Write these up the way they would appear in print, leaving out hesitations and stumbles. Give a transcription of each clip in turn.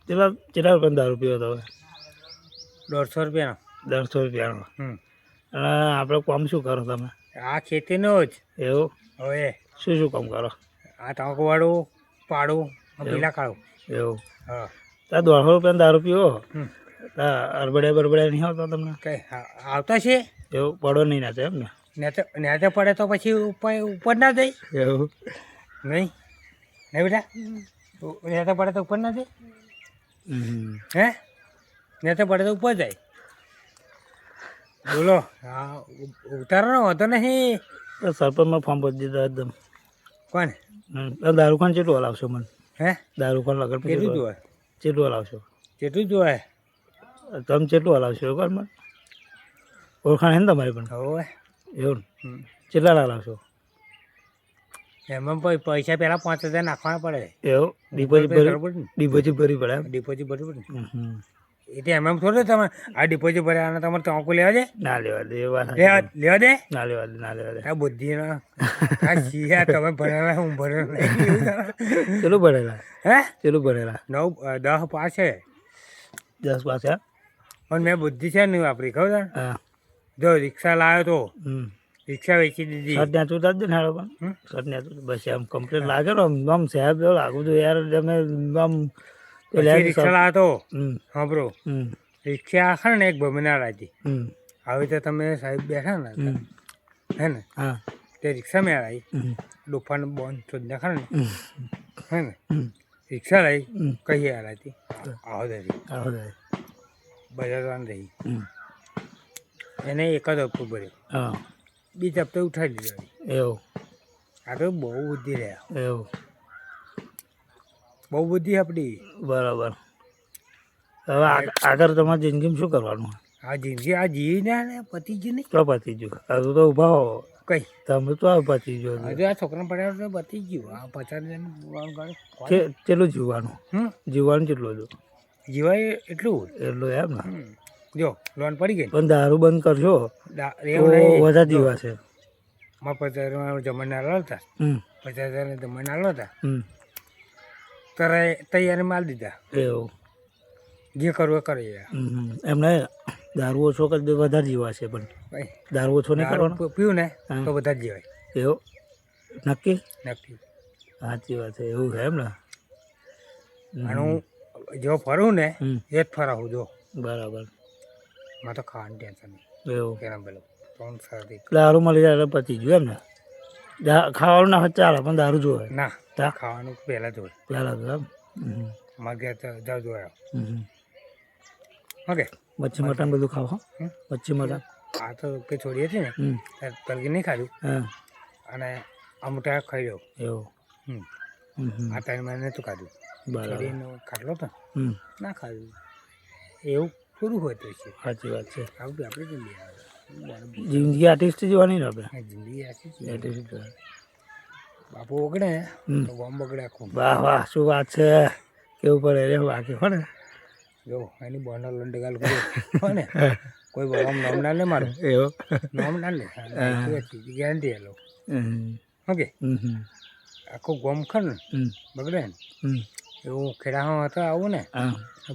કેટલા રૂપિયાનો દારૂ પીવો તો હવે? 150 રૂપિયાનો. 150 રૂપિયાનો. હમ. અને આપણે કામ શું કરો તમે? આ ખેતીનો જ. એવું? હવે શું કામ કરો? આ તમાકુવાળું પાડું પીલા કાઢું. એવું? હા. ત્યાં 150 રૂપિયાનો દારૂ પીવો? હમ. અરબડ્યા બરબડ્યા નહીં આવતા તમને? કઈ આવતા છે એવું પડો નહીં નાચે એમ ને? નેતે પડે તો પછી ઉપર ના જાય. એવું નહીં નહીં બેટા, નેતે પડે તો ઉપર ના જાય. હે નેતે પડે તો ઉપર જાય. બોલો. હા ઉતારવાનો હતો નહીં. સરપંચમાં ફોર્મ ભરી દીધા એકદમ. કોને? દારૂ ખાન કેટલું હલાવશો મને? હે દારૂ ખાન લગન કેટલું જોવાય? કેટલું હલાવશો? કેટલું જોવાય? તમે કેટલું હલાવશો એવું મને? ઓળખાણ હે ને તમારી પણ? હવે એવું કેટલા હલાવશો? એમાં પૈસા પહેલાં 5000 નાખવાના પડે. એવું? ડિપોઝિટ ભરવી પડે એમ? ડિપોઝિટ ભરવું પડે ને. એટલે એમ થોડું તમે આ ડિપોઝિટ ભર્યા અને તમારે તમાકુ લેવા દે? ના લેવા દે. એ વાત લેવા દે? ના લેવા દે. ના લેવા દે. આ બુદ્ધિ તમે ભણેલા હું ભણેલો નહીં. ચેલું ભણેલા? હે ચેલું ભણેલા? 9 10 પાસ છે. 10 પાસ છે? પણ મેં બુદ્ધિ છે નહીં વાપરી. ખબર? હા. જો રિક્ષા લાવ્યો તો રિક્ષા વેચી દીધી. શર્ટ ત્યાં ચૂંટા જ ને હાડો પણ શર્ટ ત્યાં બસ એમ કમ્પ્લીટ લાગે ને આમ સાહેબ એવું લાગુ તો યાર તમે આમ રિક્ષા લાવ્યો તો. હા બ્રો. હમ રિક્ષા આખા ને એક ભમના રાખી. હમ આવી તો તમે સાહેબ બેઠા ને હે ને હા તે રિક્ષા મેં આવી ડોફાને બોન શોધ નાખા ને હે ને રિક્ષા લઈ કઈ આવી આવો દરી આવો દે બજારવાન રહી એને એક જ હપ્તો ભર્યો. હા બીજા હપ્તે ઉઠાડી દીધો. એવું? આ તો બહુ બુદ્ધિ રહ્યા. એવું? બહુ બુદ્ધિ આપણી. બરાબર. હવે આગળ તમારી જિંદગીમાં શું કરવાનું? આ જિંદગી આ જીવીને ને પતી ગયું નહીં. તો પતી ગયું. હજુ તો ઊભા હો. કઈ તમે તો પતી ગયો. હજુ આ છોકરા પડ્યા તો પતી ગયું. આ 50,000 કેટલું જીવવાનું? જીવવાનું કેટલું હતું? જીવાય એટલું એમ ને? જો લોન પડી ગઈ પણ દારૂ બંધ કરશો વધારે જીવા છે. માં 50,000 જમણ આલો હતા. 50,000 જમણ આલો હતા. તૈયારી માલ દીધા. એવું? જે કરવું એ કરે. એમને દારૂ ઓછો કરી દે વધારે જીવા છે. પણ દારૂ ઓછો નહીં કરવાનો. પીવું ને તો બધા જ જીવાય. એવું? નક્કી? નક્કી. સાચી વાત છે. એવું છે એમ ને? અને હું જો ફરું ને એ જ ફરાવું. જો બરાબર. માં તો ખાવાનું ટેન્શન નહીં. એવું? કેના પેલું 3 સાથી દારૂ મળી જાય પતી ગયું એમ ને? ખાવાનું ના હોય ચાલે પણ દારૂ જોવે ના. ખાવાનું પહેલાં જોવે. પહેલાં તો એમ? મારે ઘેર જાવ જોયા. ઓકે. મચ્છી મટન બધું ખાવ? મચ્છી મટન આ તો કે છોડી હતી ને તરકી નહીં ખાધું. અને અમુટા ખાઈ દઉં. એવું? આ ટાઈમ મેં નહોતું ખાધું. બરાબર. ખાટલો તો ના ખાધું. એવું પૂરું હોય તો છે. સાચી વાત છે. આવું આપણે જિંદગી આર્ટિસ્ટ જોવાની ને આપણે? જિંદગી આર્ટિસ્ટ. બાપુ બગડે તો બોમ્બ બગડે આખું. વાહ વાહ શું વાત છે. કેવું પડે રે બાકી હો ને? જો એની બોન્ડર લંડ ગાલ હો ને કોઈ નામ ના લે મારું. એવું? નામ ના લે ગેરંટી હેલો. ઓકે. આખું ગોમ ખર ને બગડે ને એવું ખેડામાં હતો આવું ને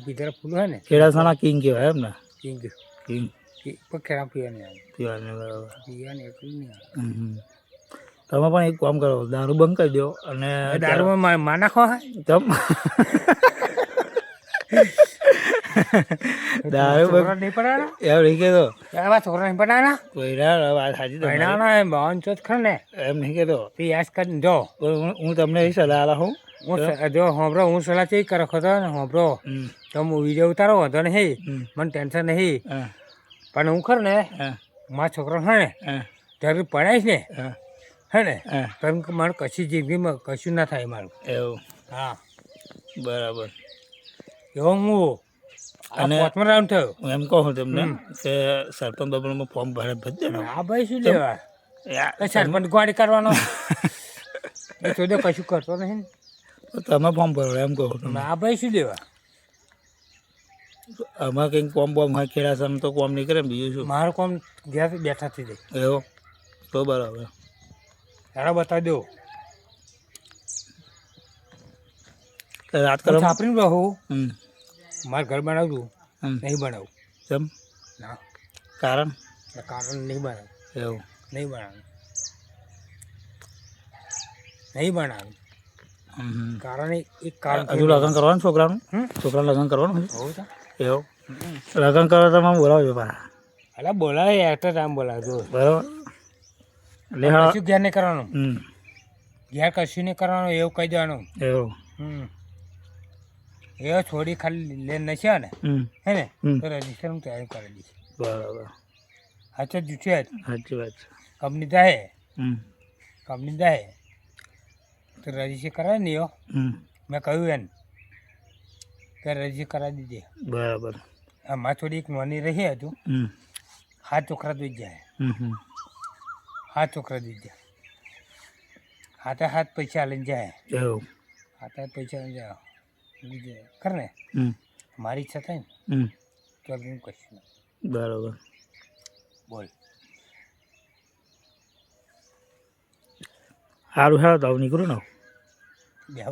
બીજા ફૂલ હોય ને ખેડાસાના કિંગ કહેવાય એમ ને? કિંગ કિંગ પણ ખેડા પીવાની આવે. પીવાની બરાબર. પીવાની એટલું નહીં આવે. તમે પણ એક કામ કરો દારૂ બંધ કરી દો અને દારૂમાં માં નાખો. તમ દારૂ બંધ નહીં પડાના એમ નહીં કહેતો. એવા છોકરા નહીં પડાના. વાત સાચી પડાના એમ બાવન ચોથ ખર ને એમ નહીં કહેતો. યાદ કરીને જો હું તમને એ સલાહ આલા હું જો હોંભરો હું સલાહ ચેક કરો ખતો ને હોંભરો તો હું વિડીયો ઉતારો વાંધો નહીં મને ટેન્શન નહીં. પણ હું ખર ને મારા છોકરો હે ને ત્યારે પડાઈશ ને હે ને તો મારું કશી જિંદગીમાં કશું ના થાય મારું. એવું? હા બરાબર. એવો હું અને 5મો રાઉન્ડ થયો. હું એમ કહું તમને કે સરપંચ બાબરમાં ફોર્મ ભરી દે. હા ભાઈ શું લેવા સરપંચ ગાડી કરવાનો એ તો કશું કરતો નહીં. તમે ફોર્મ ભરો એમ કહું તમે. હા ભાઈ શું લેવા આમાં કંઈક કોમ બોમ હોય ખેડાસમ તો કોમ નહીં કરે બીજું શું. મારું કોમ ઘેર બેઠા થઈ જાય. એવું? તો બરાબર. તારા બતાવી દો. રાત કરો સાપરી રહું મારે ઘર બનાવતું હમ. નહીં બનાવું કેમ ના કારણ એટલે કારણ નહીં બનાવું એવું નહીં બનાવું નહીં બનાવું હમ હમ. કારણ એક કારણ હજુ લગ્ન કરવાનું છોકરાનું હમ છોકરાનું લગ્ન કરવાનું હજુ? હોવું છે એવું લગ્ન કરવા તમે બોલાવજો પાછા એટલે બોલાવે એક્ટર આમ બોલાવજો બરાબર એટલે હા કશું ઘેર નહીં કરવાનું હમ ઘેર કશું નહીં કરવાનું એવું કહી દેવાનું એવું એ છોડી ખાલી લઈને છે ને હમ હે ને હમ. તો રજીસ્ટર હું તૈયાર કરી દઈશ બરાબર હાચો જ છે સાચી વાત છે કંપની જાય હમ કંપની જાય તો રજીસ્ટર કરાવે ને એવો હમ મેં કહ્યું એને કે રજીસ્ટર કરાવી દીધી બરાબર આમાં થોડી એક નોની રહી હતું હમ 7 છોકરા દઈ જાય હમ હમ 7 છોકરા દઈ જાય હાથે પૈસા લઈને જાય એવું હાથે પૈસા લઈને જાય બીજે ખર ને હમ મારી ઈચ્છા થાય ને હમ તો હું કશું નહીં. બરાબર બોલ સારું હેડો તો હવે નીકળું ને બેહો